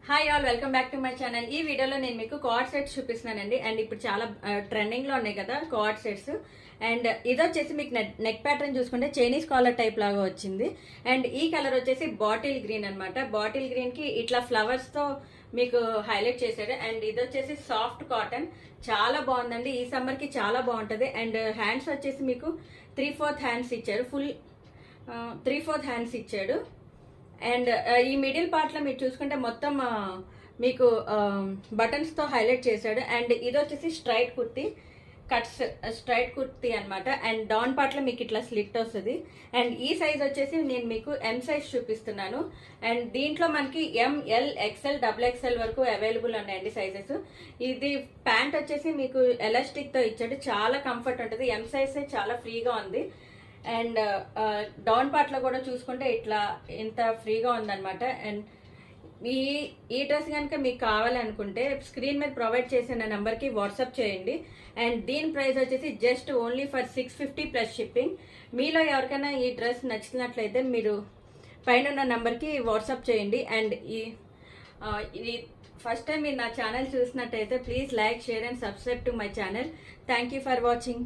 Hi all, welcome back to my channel. ఈ వీడియోలో నేను మీకు కార్డ్ సెట్స్ చూపిస్తున్నానండి. అండ్ ఇప్పుడు చాలా ట్రెండింగ్ లో ఉన్నాయి కదా కార్డ్ సెట్స్. అండ్ ఇది వచ్చేసి మీకు నెక్ ప్యాటర్న్ చూసుకుంటే చైనీస్ కాలర్ టైప్ లాగా వచ్చింది. అండ్ ఈ కలర్ వచ్చేసి బాటిల్ గ్రీన్ అన్నమాట. బాటిల్ గ్రీన్ కి ఇట్లా ఫ్లవర్స్ తో మీకు హైలైట్ చేశాడు. అండ్ ఇది వచ్చేసి సాఫ్ట్ కాటన్, చాలా బాగుందండి. ఈ సమ్మర్ కి చాలా బాగుంటది. అండ్ హ్యాండ్స్ వచ్చేసి మీకు 3/4 హ్యాండ్స్ ఇచ్చారు, ఫుల్ 3/4 హ్యాండ్స్ ఇచ్చాడు. అండ్ ఈ మిడిల్ పార్ట్ లో మీరు చూసుకుంటే మొత్తం మీకు బటన్స్ తో హైలైట్ చేశాడు. అండ్ ఇది వచ్చేసి straight kurti, cuts straight kurti అనమాట. అండ్ డౌన్ పార్ట్ లో మీకు ఇట్లా స్లిట్ వస్తుంది. అండ్ ఈ సైజ్ వచ్చేసి నేను మీకు ఎం సైజ్ చూపిస్తున్నాను. అండ్ దీంట్లో మనకి ML XL XXL వరకు అవైలబుల్ ఉన్నాయండి సైజెస్. ఇది ప్యాంట్ వచ్చేసి మీకు ఎలాస్టిక్ తో ఇచ్చాడు, చాలా కంఫర్ట్ ఉంటుంది. ఎం సైజ్ చాలా ఫ్రీగా ఉంది. అండ్ డౌన్ పార్ట్ లో కూడా చూసుకుంటే ఇట్లా ఇంత ఫ్రీగా ఉందన్నమాట. అండ్ ఈ డ్రెస్ కనుక మీకు కావాలనుకుంటే స్క్రీన్ మీద ప్రొవైడ్ చేసిన నెంబర్ కి వాట్సాప్ చేయండి. అండ్ దీని ప్రైస్ వచ్చేసి just only for 650 plus shipping. మీలో ఎవరికైనా ఈ డ్రెస్ నచ్చినట్లయితే మీరు పైన నెంబర్ కి వాట్సాప్ చేయండి. అండ్ ఈ ఫస్ట్ టైం మీరు నా ఛానల్ చూసినట్టయితే please like, share and subscribe to my channel. Thank you for watching.